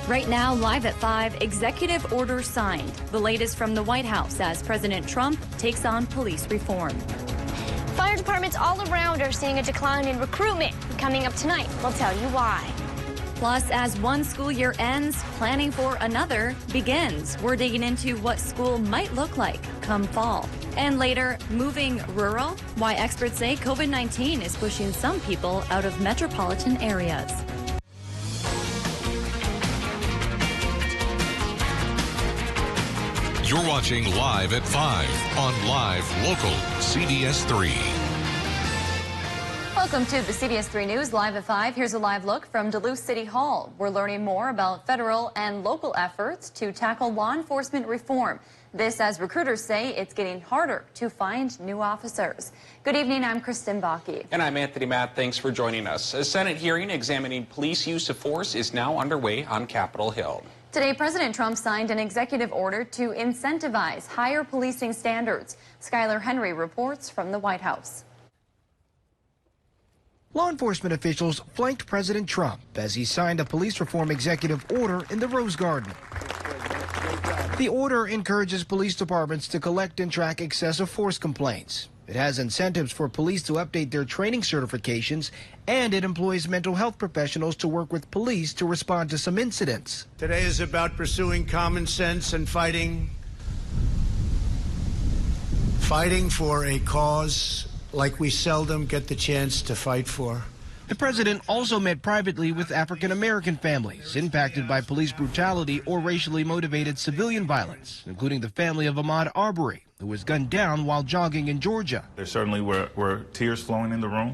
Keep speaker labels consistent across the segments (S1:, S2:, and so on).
S1: Right now, live at 5, executive order signed. The latest from the White House as President Trump takes on police reform.
S2: Fire departments all around are seeing a decline in recruitment. Coming up tonight, we'll tell you why.
S1: Plus, as one school year ends, planning for another begins. We're digging into what school might look like come fall. And later, moving rural, why experts say COVID-19 is pushing some people out of metropolitan areas.
S3: You're watching Live at 5 on Live Local CBS3.
S1: Welcome to the CBS3 News Live at 5. Here's a live look from Duluth City Hall. We're learning more about federal and local efforts to tackle law enforcement reform. This as recruiters say it's getting harder to find new officers. Good evening, I'm Kristen Bakke.
S4: And I'm Anthony Matt. Thanks for joining us. A Senate hearing examining police use of force is now underway on Capitol Hill.
S1: Today, President Trump signed an executive order to incentivize higher policing standards. Skylar Henry reports from the White House.
S5: Law enforcement officials flanked President Trump as he signed a police reform executive order in the Rose Garden. The order encourages police departments to collect and track excessive force complaints. It has incentives for police to update their training certifications, and it employs mental health professionals to work with police to respond to some incidents.
S6: Today is about pursuing common sense and fighting for a cause like we seldom get the chance to fight for.
S5: The president also met privately with African-American families impacted by police brutality or racially motivated civilian violence, including the family of Ahmaud Arbery, who was gunned down while jogging in Georgia.
S7: There certainly were tears flowing in the room,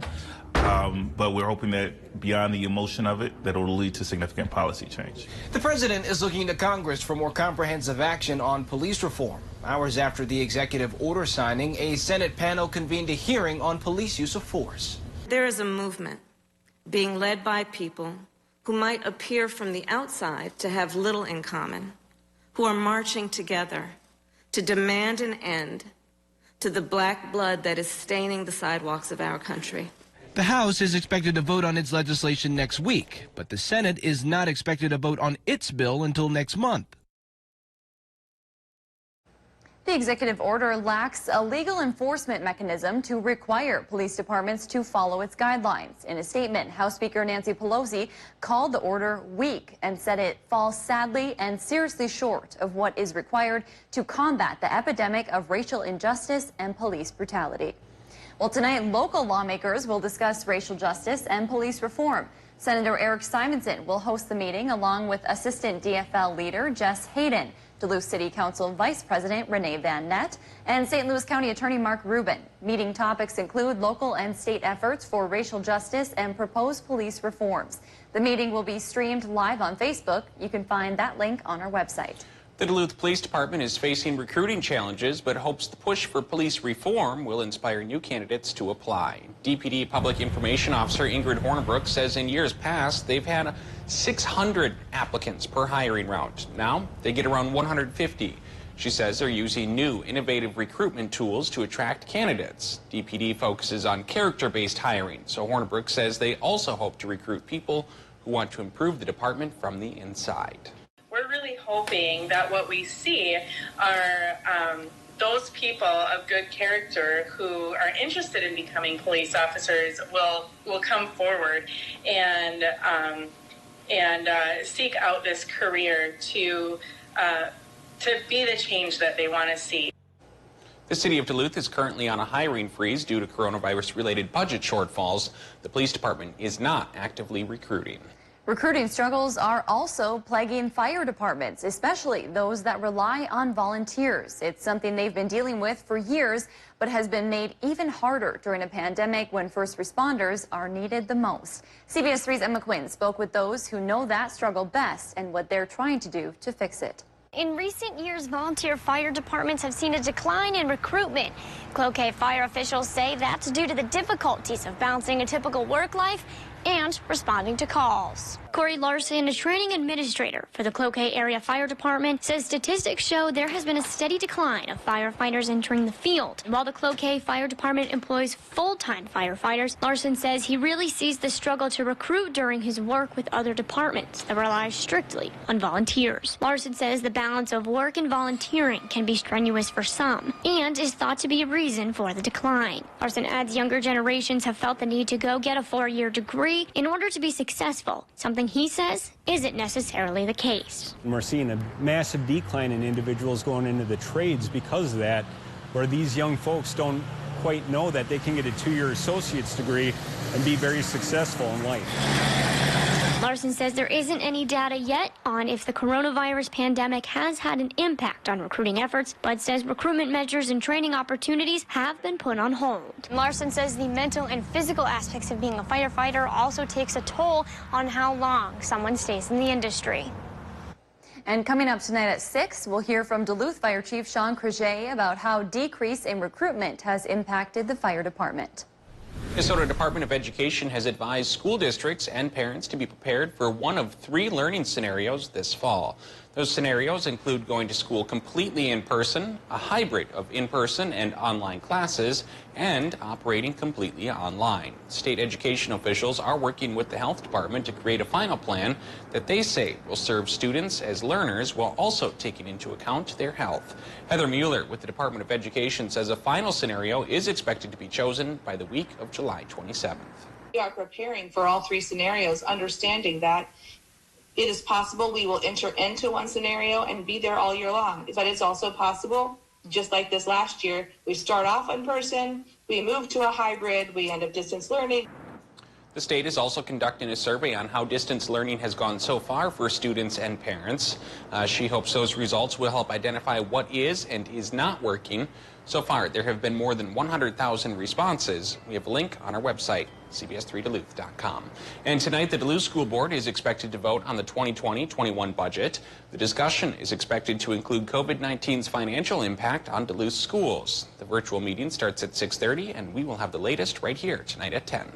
S7: but we're hoping that beyond the emotion of it, that it will lead to significant policy change.
S5: The president is looking to Congress for more comprehensive action on police reform. Hours after the executive order signing, a Senate panel convened a hearing on police use of force.
S8: There is a movement being led by people who might appear from the outside to have little in common, who are marching together to demand an end to the black blood that is staining the sidewalks of our country.
S5: The House is expected to vote on its legislation next week, but the Senate is not expected to vote on its bill until next month.
S1: The executive order lacks a legal enforcement mechanism to require police departments to follow its guidelines. In a statement, House Speaker Nancy Pelosi called the order weak and said it falls sadly and seriously short of what is required to combat the epidemic of racial injustice and police brutality. Well, tonight, local lawmakers will discuss racial justice and police reform. Senator Eric Simonson will host the meeting along with Assistant DFL Leader Jess Hayden, Duluth City Council Vice President Renee Van Nett, and St. Louis County Attorney Mark Rubin. Meeting topics include local and state efforts for racial justice and proposed police reforms. The meeting will be streamed live on Facebook. You can find that link on our website.
S4: The Duluth Police Department is facing recruiting challenges, but hopes the push for police reform will inspire new candidates to apply. DPD Public Information Officer Ingrid Hornibrook says in years past, they've had 600 applicants per hiring round. Now, they get around 150. She says they're using new, innovative recruitment tools to attract candidates. DPD focuses on character-based hiring, so Hornibrook says they also hope to recruit people who want to improve the department from the inside.
S9: We're really hoping that what we see are those people of good character who are interested in becoming police officers will come forward and seek out this career to be the change that they want to see.
S4: The city of Duluth is currently on a hiring freeze due to coronavirus-related budget shortfalls. The police department is not actively recruiting.
S1: Recruiting struggles are also plaguing fire departments, especially those that rely on volunteers. It's something they've been dealing with for years, but has been made even harder during a pandemic when first responders are needed the most. CBS3's Emma Quinn spoke with those who know that struggle best and what they're trying to do to fix it.
S2: In recent years, volunteer fire departments have seen a decline in recruitment. Cloquet fire officials say that's due to the difficulties of balancing a typical work life and responding to calls. Corey Larson, a training administrator for the Cloquet Area Fire Department, says statistics show there has been a steady decline of firefighters entering the field. And while the Cloquet Fire Department employs full-time firefighters, Larson says he really sees the struggle to recruit during his work with other departments that rely strictly on volunteers. Larson says the balance of work and volunteering can be strenuous for some and is thought to be a reason for the decline. Larson adds younger generations have felt the need to go get a 4-year degree in order to be successful, something he says isn't necessarily the case.
S10: We're seeing a massive decline in individuals going into the trades because of that, where these young folks don't quite know that they can get a 2-year associate's degree and be very successful in life.
S2: Larson says there isn't any data yet on if the coronavirus pandemic has had an impact on recruiting efforts, but says recruitment measures and training opportunities have been put on hold. Larson says the mental and physical aspects of being a firefighter also takes a toll on how long someone stays in the industry.
S1: And coming up tonight at 6, we'll hear from Duluth Fire Chief Sean Creuset about how decrease in recruitment has impacted the fire department.
S4: Minnesota Department of Education has advised school districts and parents to be prepared for one of 3 learning scenarios this fall. Those scenarios include going to school completely in person, a hybrid of in-person and online classes, and operating completely online. State education officials are working with the health department to create a final plan that they say will serve students as learners while also taking into account their health. Heather Mueller with the Department of Education says a final scenario is expected to be chosen by the week of July 27th.
S11: We are preparing for all 3 scenarios, understanding that it is possible we will enter into one scenario and be there all year long. But it's also possible, just like this last year, we start off in person, we move to a hybrid, we end up distance learning.
S4: The state is also conducting a survey on how distance learning has gone so far for students and parents. She hopes those results will help identify what is and is not working. So far, there have been more than 100,000 responses. We have a link on our website, CBS3Duluth.com. And tonight, the Duluth School Board is expected to vote on the 2020-21 budget. The discussion is expected to include COVID-19's financial impact on Duluth schools. The virtual meeting starts at 6:30, and we will have the latest right here tonight at 10.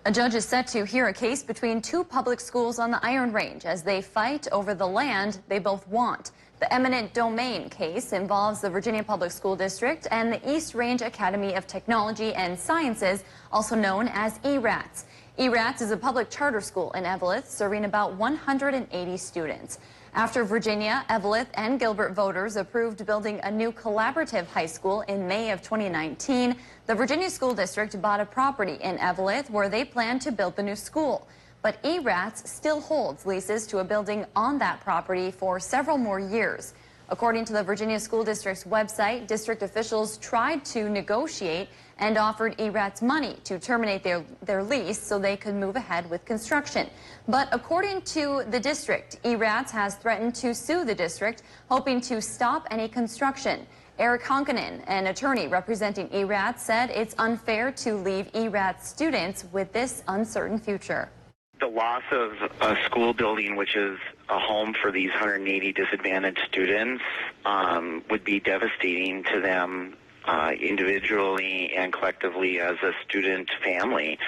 S1: A judge is set to hear a case between 2 public schools on the Iron Range as they fight over the land they both want. The eminent domain case involves the Virginia Public School District and the East Range Academy of Technology and Sciences, also known as ERATS. ERATS is a public charter school in Eveleth, serving about 180 students. After Virginia, Eveleth, and Gilbert voters approved building a new collaborative high school in May of 2019, the Virginia School District bought a property in Eveleth where they plan to build the new school. But ERATS still holds leases to a building on that property for several more years. According to the Virginia School District's website, district officials tried to negotiate and offered ERATS money to terminate their lease so they could move ahead with construction. But according to the district, ERATS has threatened to sue the district, hoping to stop any construction. Eric Honkanen, an attorney representing ERATS, said it's unfair to leave ERATS students with this uncertain future.
S12: The loss of a school building, which is a home for these 180 disadvantaged students, would be devastating to them individually and collectively as a student family.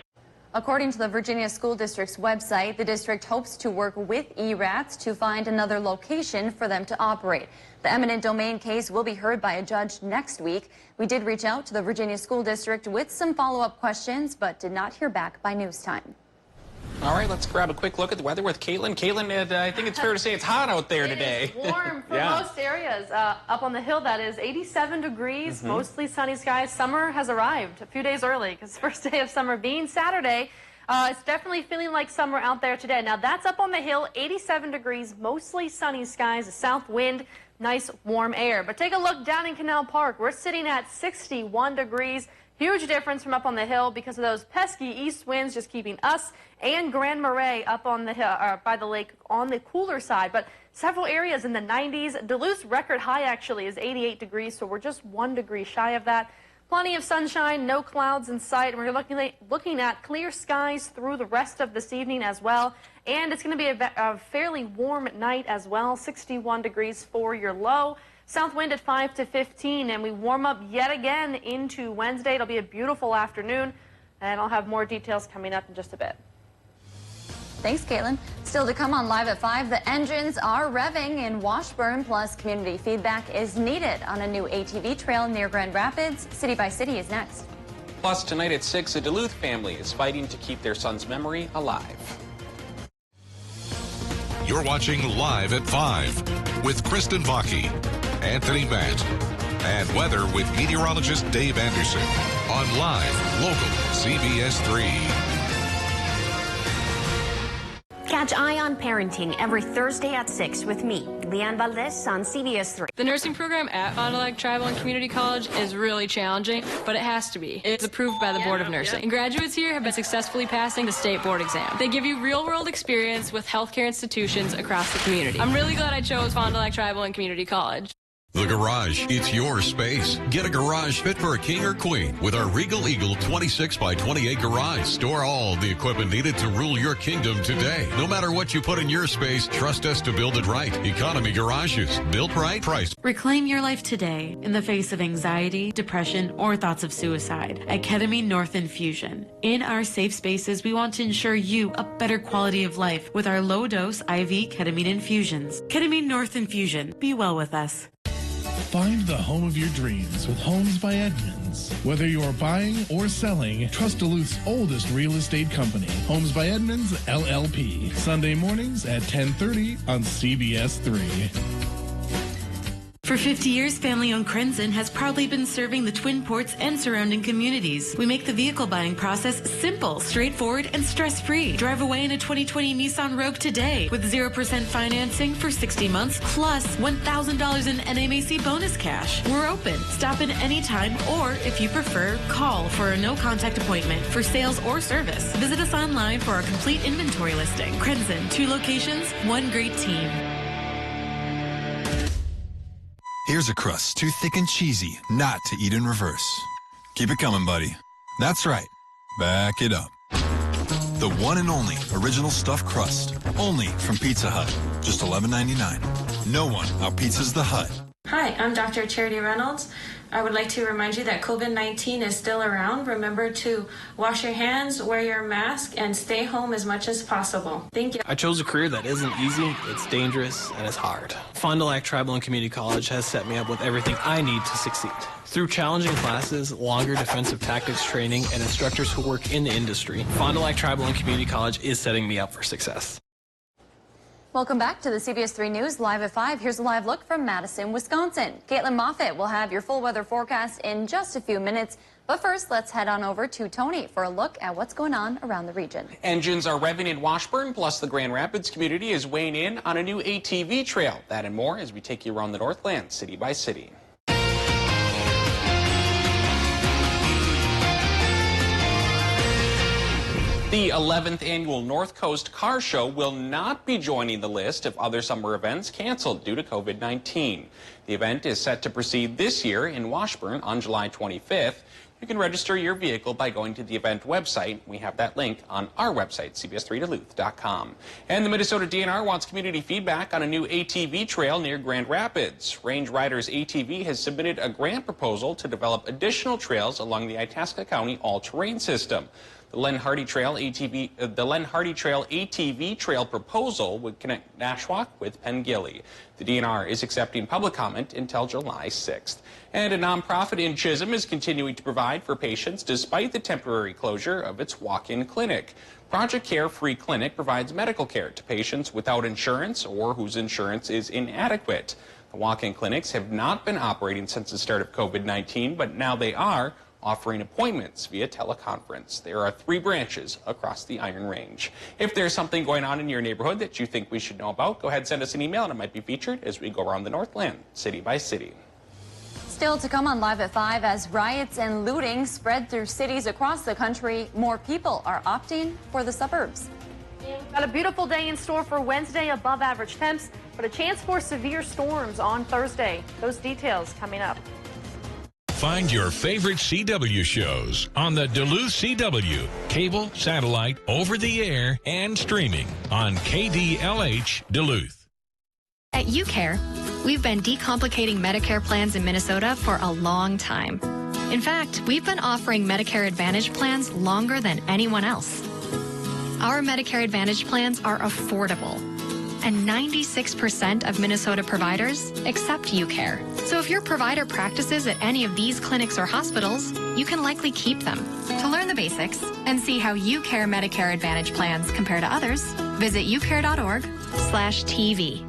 S1: According to the Virginia School District's website, the district hopes to work with ERATS to find another location for them to operate. The eminent domain case will be heard by a judge next week. We did reach out to the Virginia School District with some follow-up questions, but did not hear back by news time.
S4: All right, let's grab a quick look at the weather with Caitlin. Caitlin, I think it's fair to say it's hot out there today.
S13: It is warm for most areas. Up on the hill, that is 87 degrees, mostly sunny skies. Summer has arrived a few days early because the first day of summer being Saturday. It's definitely feeling like summer out there today. Now, that's up on the hill, 87 degrees, mostly sunny skies, a south wind, nice warm air. But take a look down in Canal Park. We're sitting at 61 degrees. Huge difference from up on the hill because of those pesky east winds just keeping us and Grand Marais up on the hill, by the lake on the cooler side. But several areas in the 90s. Duluth's record high actually is 88 degrees, so we're just 1 degree shy of that. Plenty of sunshine, no clouds in sight. We're looking at clear skies through the rest of this evening as well. And it's going to be a fairly warm night as well, 61 degrees for your low. South wind at 5 to 15, and we warm up yet again into Wednesday. It'll be a beautiful afternoon, and I'll have more details coming up in just a bit.
S1: Thanks, Caitlin. Still to come on Live at 5, the engines are revving in Washburn, plus community feedback is needed on a new ATV trail near Grand Rapids. City by City is next.
S4: Plus, tonight at 6, a Duluth family is fighting to keep their son's memory alive.
S3: You're watching Live at 5 with Kristen Vaki, Anthony Matt, and weather with meteorologist Dave Anderson on Live Local CBS3.
S14: Catch Eye on Parenting every Thursday at 6 with me, Leanne Valdez, on CBS3.
S15: The nursing program at Fond du Lac Tribal and Community College is really challenging, but it has to be. It's approved by the Board of Nursing. And graduates here have been successfully passing the state board exam. They give you real-world experience with healthcare institutions across the community. I'm really glad I chose Fond du Lac Tribal and Community College.
S3: The Garage, it's your space. Get a garage fit for a king or queen with our Regal Eagle 26 by 28 garage. Store all the equipment needed to rule your kingdom today. No matter what you put in your space, trust us to build it right. Economy Garages. Built right, priced.
S16: Reclaim your life today in the face of anxiety, depression, or thoughts of suicide at Ketamine North Infusion. In our safe spaces, we want to ensure you a better quality of life with our low-dose IV ketamine infusions. Ketamine North Infusion. Be well with us.
S17: Find the home of your dreams with Homes by Edmonds. Whether you're buying or selling, trust Duluth's oldest real estate company, Homes by Edmonds, LLP. Sunday mornings at 10:30 on CBS3.
S16: For 50 years, family-owned Crenson has proudly been serving the Twin Ports and surrounding communities. We make the vehicle buying process simple, straightforward, and stress-free. Drive away in a 2020 Nissan Rogue today with 0% financing for 60 months, plus $1,000 in NMAC bonus cash. We're open. Stop in anytime, or if you prefer, call for a no-contact appointment for sales or service. Visit us online for our complete inventory listing. Crenson, 2 locations, 1 great team.
S18: Here's a crust too thick and cheesy not to eat in reverse. Keep it coming, buddy. That's right. Back it up. The one and only original stuffed crust. Only from Pizza Hut. Just $11.99. No one out-pizzas the Hut.
S19: Hi, I'm Dr. Charity Reynolds. I would like to remind you that COVID-19 is still around. Remember to wash your hands, wear your mask, and stay home as much as possible. Thank you.
S20: I chose a career that isn't easy, it's dangerous, and it's hard. Fond du Lac Tribal and Community College has set me up with everything I need to succeed. Through challenging classes, longer defensive tactics training, and instructors who work in the industry, Fond du Lac Tribal and Community College is setting me up for success.
S1: Welcome back to the CBS3 News Live at 5. Here's a live look from Madison, Wisconsin. Caitlin Moffett will have your full weather forecast in just a few minutes. But first, let's head on over to Tony for a look at what's going on around the region.
S4: Engines are revving in Washburn, plus the Grand Rapids community is weighing in on a new ATV trail. That and more as we take you around the Northland, city by city. The 11th annual North Coast Car Show will not be joining the list of other summer events canceled due to COVID-19. The event is set to proceed this year in Washburn on July 25th. You can register your vehicle by going to the event website. We have that link on our website, CBS3Duluth.com. And the Minnesota DNR wants community feedback on a new ATV trail near Grand Rapids. Range Riders ATV has submitted a grant proposal to develop additional trails along the Itasca County all-terrain system. The Len Hardy Trail ATV trail proposal would connect Nashwauk with Pengilly. The DNR is accepting public comment until July 6th. And a nonprofit in Chisholm is continuing to provide for patients despite the temporary closure of its walk-in clinic. Project Care Free Clinic provides medical care to patients without insurance or whose insurance is inadequate. The walk-in clinics have not been operating since the start of COVID-19, but now they are offering appointments via teleconference. There are 3 branches across the Iron Range. If there's something going on in your neighborhood that you think we should know about, go ahead and send us an email and it might be featured as we go around the Northland, city by city.
S1: Still to come on Live at 5, as riots and looting spread through cities across the country, more people are opting for the suburbs.
S13: We've got a beautiful day in store for Wednesday, above average temps, but a chance for severe storms on Thursday. Those details coming up.
S3: Find your favorite CW shows on the Duluth CW, cable, satellite, over-the-air, and streaming on KDLH Duluth.
S21: At UCare, we've been decomplicating Medicare plans in Minnesota for a long time. In fact, we've been offering Medicare Advantage plans longer than anyone else. Our Medicare Advantage plans are affordable. And 96% of Minnesota providers accept UCare. So if your provider practices at any of these clinics or hospitals, you can likely keep them. To learn the basics and see how UCare Medicare Advantage plans compare to others, visit ucare.org/TV.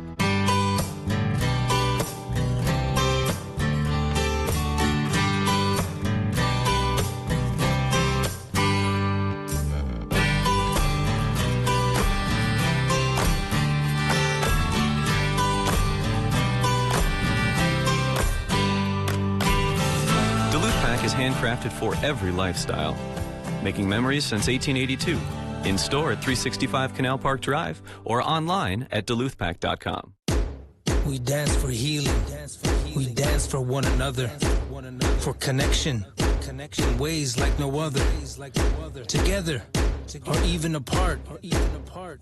S6: Handcrafted for every lifestyle, making memories since 1882. In store at 365 Canal Park Drive or online at duluthpack.com.
S22: We dance for healing. We dance for one another, for connection in ways like no other. Together or even apart,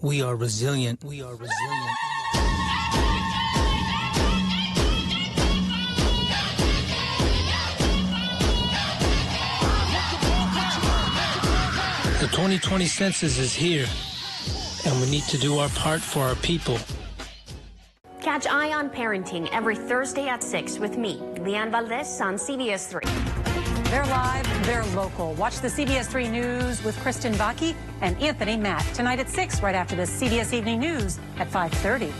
S22: we are resilient. The 2020 census is here, and we need to do our part for our people.
S14: Catch Eye on Parenting every Thursday at 6 with me, Leanne Valdez, on CBS3.
S23: They're live, they're local. Watch the CBS3 News with Kristen Vaki and Anthony Matt tonight at 6, right after the CBS Evening News at 5:30.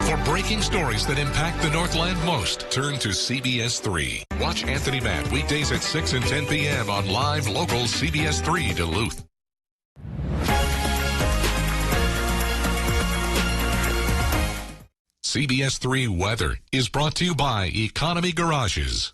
S3: For breaking stories that impact the Northland most, turn to CBS3. Watch Anthony Matt weekdays at 6 and 10 p.m. on live local CBS3 Duluth. CBS3 Weather is brought to you by Economy Garages.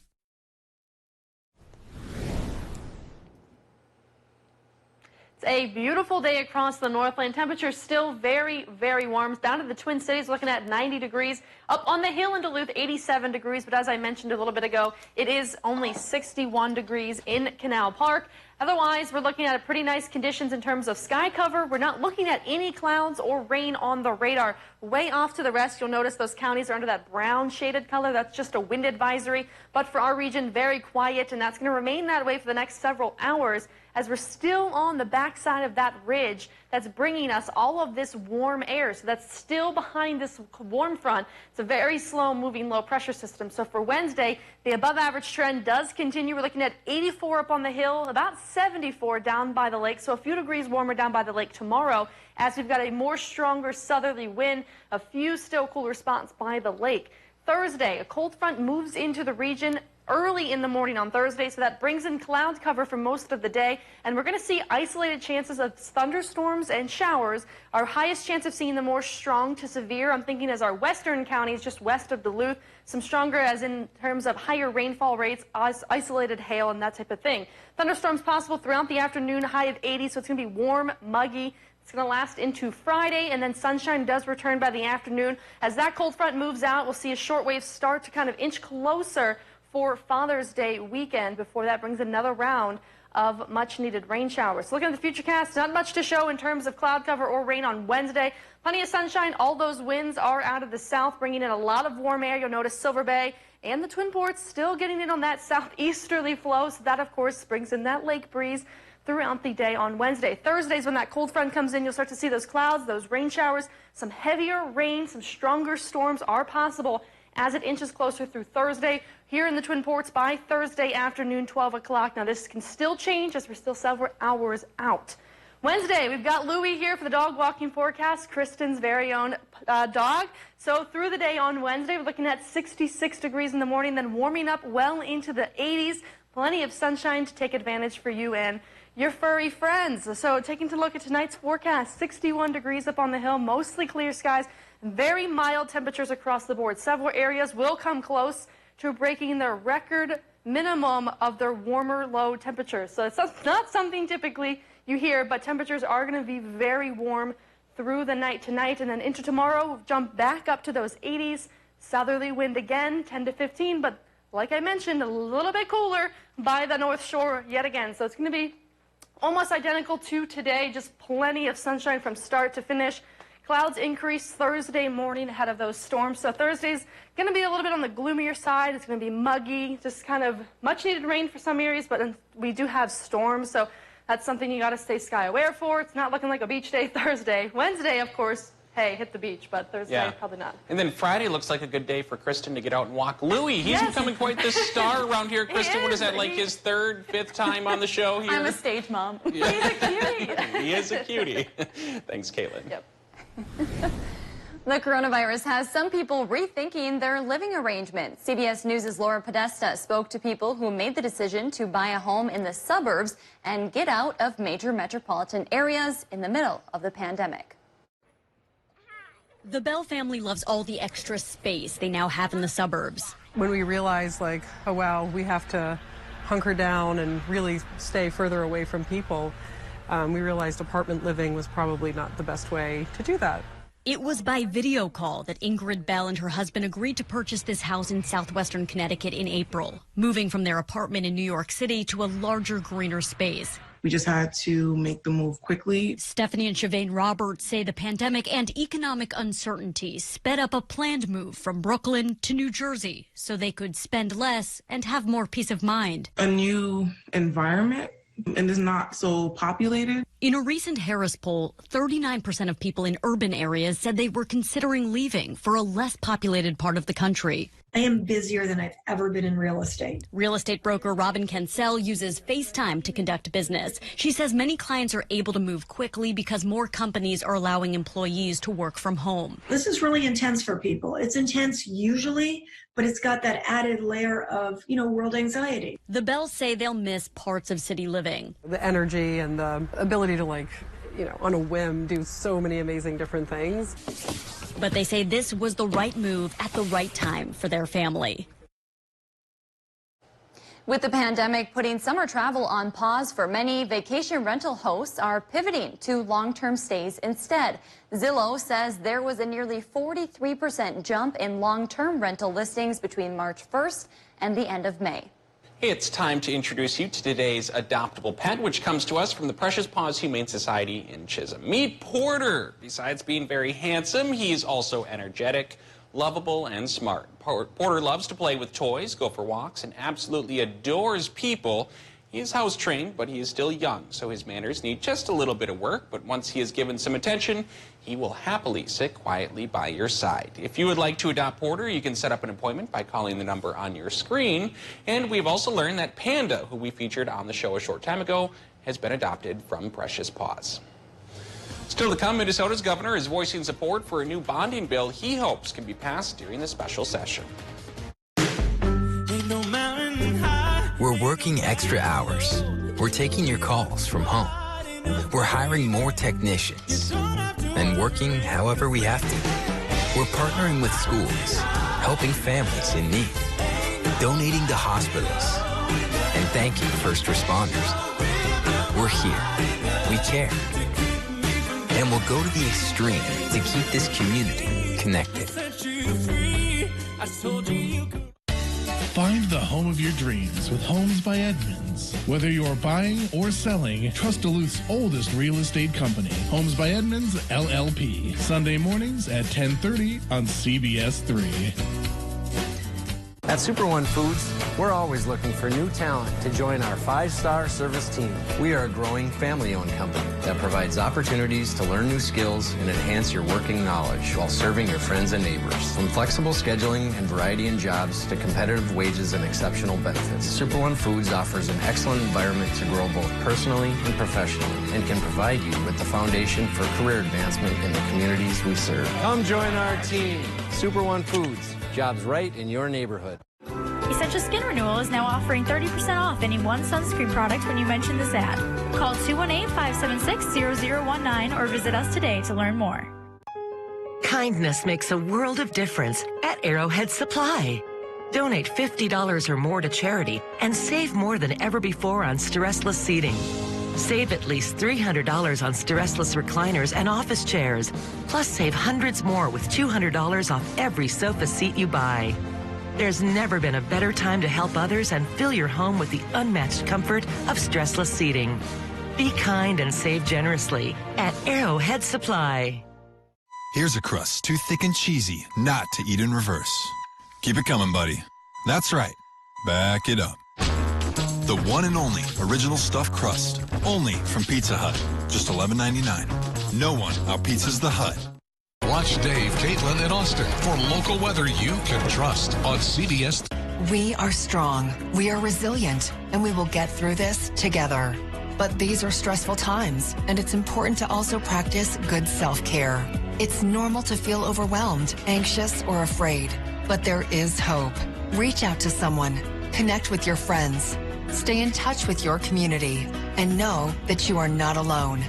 S13: It's a beautiful day across the Northland. Temperature still very, very warm. Down to the Twin Cities, looking at 90 degrees. Up on the hill in Duluth, 87 degrees. But as I mentioned a little bit ago, it is only 61 degrees in Canal Park. Otherwise, we're looking at pretty nice conditions in terms of sky cover. We're not looking at any clouds or rain on the radar. Way off to the rest, you'll notice those counties are under that brown shaded color. That's just a wind advisory. But for our region, very quiet, and that's going to remain that way for the next several hours as we're still on the backside of that ridge that's bringing us all of this warm air. So that's still behind this warm front. It's a very slow moving low pressure system. So for Wednesday, the above average trend does continue. We're looking at 84 up on the hill, about 74 down by the lake. So a few degrees warmer down by the lake tomorrow as we've got a more stronger southerly wind, a few still cooler spots by the lake. Thursday, a cold front moves into the region early in the morning on Thursday, so that brings in cloud cover for most of the day, and we're going to see isolated chances of thunderstorms and showers. Our highest chance of seeing the more strong to severe, I'm thinking, as our western counties just west of Duluth, some stronger as in terms of higher rainfall rates, isolated hail, and that type of thing. Thunderstorms possible throughout the afternoon, high of 80, so it's going to be warm, muggy. It's going to last into Friday, and then sunshine does return by the afternoon. As that cold front moves out, we'll see a shortwave start to kind of inch closer for Father's Day weekend before that brings another round of much-needed rain showers. Looking at the futurecast, not much to show in terms of cloud cover or rain on Wednesday. Plenty of sunshine. All those winds are out of the south, bringing in a lot of warm air. You'll notice Silver Bay and the Twin Ports still getting in on that southeasterly flow. So that, of course, brings in that lake breeze throughout the day on Wednesday. Thursdays, when that cold front comes in, you'll start to see those clouds, those rain showers. Some heavier rain, some stronger storms are possible as it inches closer through Thursday. Here in the Twin Ports by Thursday afternoon, 12 o'clock. Now, this can still change as we're still several hours out. Wednesday, we've got Louie here for the dog walking forecast, Kristen's very own dog. So through the day on Wednesday, we're looking at 66 degrees in the morning, then warming up well into the 80s. Plenty of sunshine to take advantage for you and your furry friends. So taking a look at tonight's forecast, 61 degrees up on the hill, mostly clear skies, very mild temperatures across the board. Several areas will come close to breaking their record minimum of their warmer low temperatures. So it's not something typically you hear, but temperatures are going to be very warm through the night tonight, and then into tomorrow, we'll jump back up to those 80s. Southerly wind again, 10 to 15, but like I mentioned, a little bit cooler by the North Shore yet again. So it's going to be almost identical to today, just plenty of sunshine from start to finish. Clouds increase Thursday morning ahead of those storms. So Thursday's going to be a little bit on the gloomier side. It's going to be muggy, just kind of much needed rain for some areas, but we do have storms. So That's something you got to stay sky aware for. It's not looking like a beach day Thursday. Wednesday, of course, hey, hit the beach, but Thursday, probably not.
S4: And then Friday looks like a good day for Kristen to get out and walk Louie. He's becoming quite the star around here. Kristen, what is that, like his third, fifth time on the show here?
S1: I'm a stage mom.
S4: Yeah.
S13: He's a cutie.
S4: He is a cutie. Thanks, Caitlin.
S13: Yep.
S1: The coronavirus has some people rethinking their living arrangements. CBS News' Laura Podesta spoke to people who made the decision to buy a home in the suburbs and get out of major metropolitan areas in the middle of the pandemic.
S5: The Bell family loves all the extra space they now have in the suburbs.
S7: When we realized, like, oh, wow, we have to hunker down and really stay further away from people, we realized apartment living was probably not the best way to do that.
S5: It was by video call that Ingrid Bell and her husband agreed to purchase this house in southwestern Connecticut in April, moving from their apartment in New York City to a larger, greener space.
S8: We just had to make the move quickly.
S5: Stephanie and Shavane Roberts say the pandemic and economic uncertainty sped up a planned move from Brooklyn to New Jersey so they could spend less and have more peace of mind.
S8: A new environment, and it's not so populated.
S5: In a recent Harris poll, 39% of people in urban areas said they were considering leaving for a less populated part of the country.
S24: I am busier than I've ever been in real estate.
S5: Real estate broker Robin Kensell uses FaceTime to conduct business. She says many clients are able to move quickly because more companies are allowing employees to work from home.
S24: This is really intense for people. It's intense usually, but it's got that added layer of, world anxiety.
S5: The Bells say they'll miss parts of city living.
S7: The energy and the ability to, on a whim, do so many amazing different things.
S5: But they say this was the right move at the right time for their family.
S1: With the pandemic putting summer travel on pause for many, vacation rental hosts are pivoting to long-term stays instead. Zillow says there was a nearly 43% jump in long-term rental listings between March 1st and the end of May.
S4: It's time to introduce you to today's adoptable pet, which comes to us from the Precious Paws Humane Society in Chisholm. Meet Porter. Besides being very handsome, he's also energetic, lovable, and smart. Porter loves to play with toys, go for walks, and absolutely adores people. He is house trained, but he is still young, so his manners need just a little bit of work. But once he is given some attention, he will happily sit quietly by your side. If you would like to adopt Porter, you can set up an appointment by calling the number on your screen. And we've also learned that Panda, who we featured on the show a short time ago, has been adopted from Precious Paws. Still to come, Minnesota's governor is voicing support for a new bonding bill he hopes can be passed during the special session.
S25: We're working extra hours. We're taking your calls from home. We're hiring more technicians and working however we have to. We're partnering with schools, helping families in need, donating to hospitals, and thanking first responders. We're here. We care. And we'll go to the extreme to keep this community connected.
S17: Find the home of your dreams with Homes by Edmunds. Whether you're buying or selling, trust Duluth's oldest real estate company, Homes by Edmunds, LLP. Sunday mornings at 10:30 on CBS3.
S26: At Super One Foods, we're always looking for new talent to join our 5-star service team. We are a growing family-owned company that provides opportunities to learn new skills and enhance your working knowledge while serving your friends and neighbors. From flexible scheduling and variety in jobs to competitive wages and exceptional benefits, Super One Foods offers an excellent environment to grow both personally and professionally and can provide you with the foundation for career advancement in the communities we serve. Come join our team. Super One Foods. Jobs right in your neighborhood.
S27: Essential Skin Renewal is now offering 30% off any one sunscreen product when you mention this ad. Call 218-576-0019 or visit us today to learn more.
S28: Kindness makes a world of difference at Arrowhead Supply. Donate $50 or more to charity and save more than ever before on stressless seating. Save at least $300 on stressless recliners and office chairs. Plus save hundreds more with $200 off every sofa seat you buy. There's never been a better time to help others and fill your home with the unmatched comfort of stressless seating. Be kind and save generously at Arrowhead Supply.
S18: Here's a crust too thick and cheesy not to eat in reverse. Keep it coming, buddy. That's right. Back it up. The one and only original stuffed crust. Only from Pizza Hut. Just $11.99. No one out-pizzas the Hut.
S3: Watch Dave, Caitlin, and Austin for local weather you can trust on CBS.
S2: We are strong, we are resilient, and we will get through this together. But these are stressful times, and it's important to also practice good self-care. It's normal to feel overwhelmed, anxious, or afraid, but there is hope. Reach out to someone, connect with your friends, stay in touch with your community, and know that you are not alone.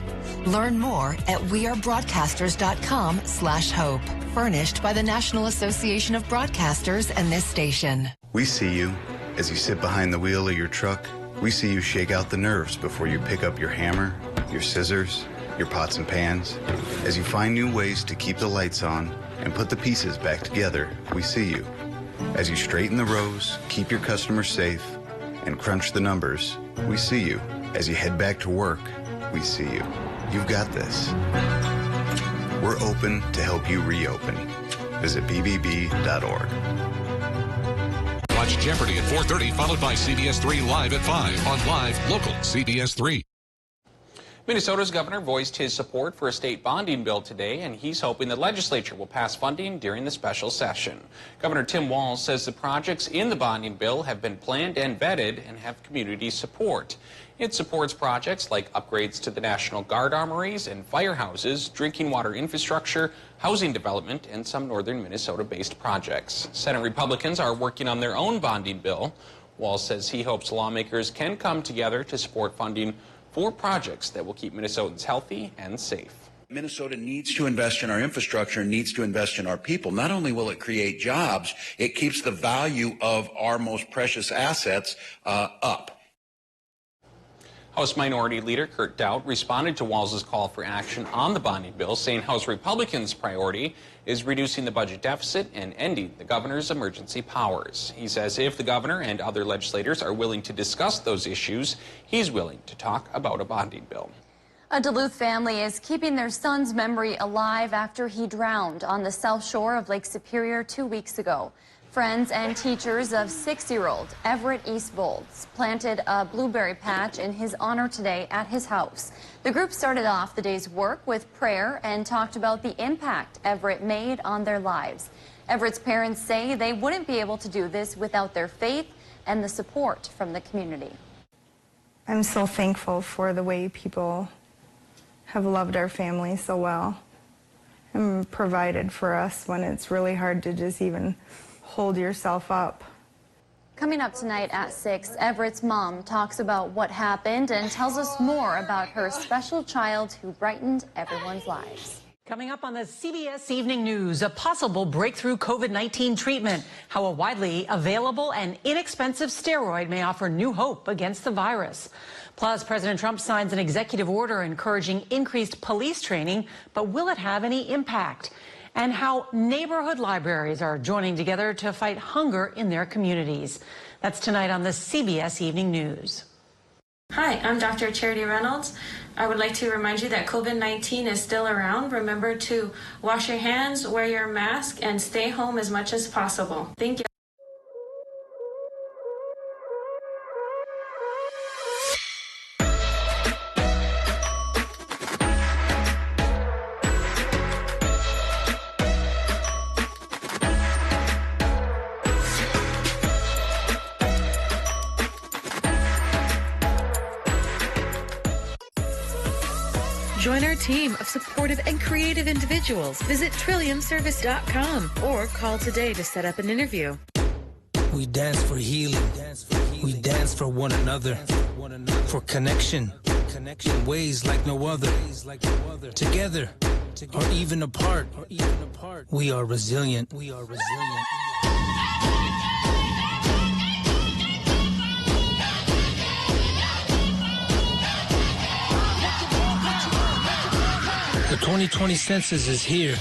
S2: Learn more at wearebroadcasters.com/hope. Furnished by the National Association of Broadcasters and this station.
S9: We see you as you sit behind the wheel of your truck. We see you shake out the nerves before you pick up your hammer, your scissors, your pots and pans. As you find new ways to keep the lights on and put the pieces back together, we see you. As you straighten the rows, keep your customers safe, and crunch the numbers, we see you. As you head back to work, we see you. You've got this. We're open to help you reopen. Visit bbb.org.
S3: Watch Jeopardy! At 4:30, followed by CBS3 Live at 5 on Live Local CBS3.
S4: Minnesota's governor voiced his support for a state bonding bill today, and he's hoping the legislature will pass funding during the special session. Governor Tim Walz says the projects in the bonding bill have been planned and vetted and have community support. It supports projects like upgrades to the National Guard armories and firehouses, drinking water infrastructure, housing development, and some northern Minnesota-based projects. Senate Republicans are working on their own bonding bill. Walz says he hopes lawmakers can come together to support funding for projects that will keep Minnesotans healthy and safe.
S10: Minnesota needs to invest in our infrastructure, needs to invest in our people. Not only will it create jobs, it keeps the value of our most precious assets up.
S4: House Minority Leader Kurt Daudt responded to Walz's call for action on the bonding bill, saying House Republicans' priority is reducing the budget deficit and ending the governor's emergency powers. He says if the governor and other legislators are willing to discuss those issues, he's willing to talk about a bonding bill.
S1: A Duluth family is keeping their son's memory alive after he drowned on the south shore of Lake Superior 2 weeks ago. Friends and teachers of 6-year-old Everett Eastbolds planted a blueberry patch in his honor today at his house. The group started off the day's work with prayer and talked about the impact Everett made on their lives. Everett's parents say they wouldn't be able to do this without their faith and the support from the community.
S11: I'm so thankful for the way people have loved our family so well and provided for us when it's really hard to just even hold yourself up.
S1: Coming up tonight at 6, Everett's mom talks about what happened and tells us more about her special child who brightened everyone's lives.
S23: Coming up on the CBS Evening News, a possible breakthrough COVID-19 treatment, how a widely available and inexpensive steroid may offer new hope against the virus. Plus, President Trump signs an executive order encouraging increased police training, but will it have any impact? And how neighborhood libraries are joining together to fight hunger in their communities. That's tonight on the CBS Evening News.
S12: Hi, I'm Dr. Charity Reynolds. I would like to remind you that COVID-19 is still around. Remember to wash your hands, wear your mask, and stay home as much as possible. Thank you.
S15: Join our team of supportive and creative individuals. Visit trilliumservice.com or call today to set up an interview.
S22: We dance for healing. We dance for one another. For connection. In ways like no other. Together. Or even apart. We are resilient. The 2020 census is here,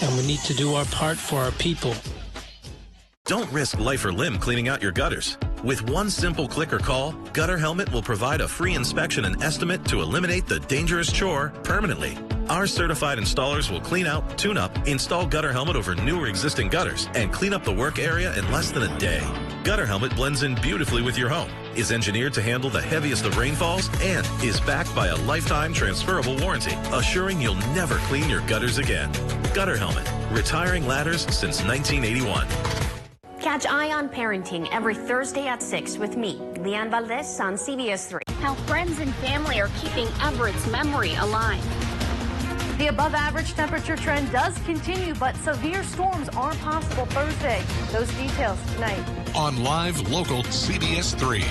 S22: and we need to do our part for our people.
S16: Don't risk life or limb cleaning out your gutters. With one simple click or call, Gutter Helmet will provide a free inspection and estimate to eliminate the dangerous chore permanently. Our certified installers will clean out, tune up, install Gutter Helmet over new or existing gutters, and clean up the work area in less than a day. Gutter Helmet blends in beautifully with your home, is engineered to handle the heaviest of rainfalls, and is backed by a lifetime transferable warranty, assuring you'll never clean your gutters again. Gutter Helmet, retiring ladders since 1981.
S6: Catch Eye on Parenting every Thursday at 6 with me, Leanne Valdez, on CBS3.
S8: How friends and family are keeping Everett's memory alive.
S1: The above-average temperature trend does continue, but severe storms are possible Thursday. Those details tonight.
S3: On live local CBS3.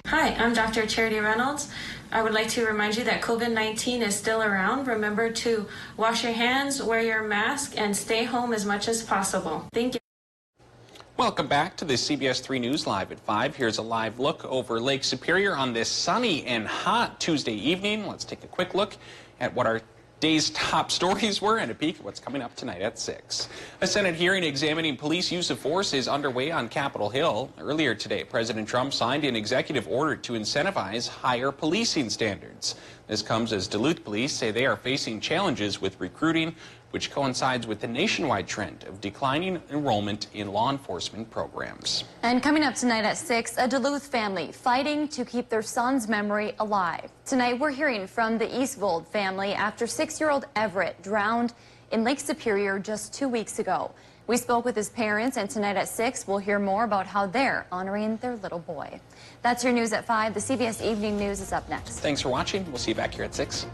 S12: Hi, I'm Dr. Charity Reynolds. I would like to remind you that COVID-19 is still around. Remember to wash your hands, wear your mask, and stay home as much as possible. Thank you.
S4: Welcome back to the CBS3 News Live at 5. Here's a live look over Lake Superior on this sunny and hot Tuesday evening. Let's take a quick look at what our day's top stories were and a peek at what's coming up tonight at 6. A Senate hearing examining police use of force is underway on Capitol Hill. Earlier today, President Trump signed an executive order to incentivize higher policing standards. This comes as Duluth police say they are facing challenges with recruiting, which coincides with the nationwide trend of declining enrollment in law enforcement programs.
S1: And coming up tonight at 6, a Duluth family fighting to keep their son's memory alive. Tonight we're hearing from the Eastvold family after 6-year-old Everett drowned in Lake Superior just 2 weeks ago. We spoke with his parents, and tonight at 6 we'll hear more about how they're honoring their little boy. That's your news at 5. The CBS Evening News is up next.
S4: Thanks for watching. We'll see you back here at 6.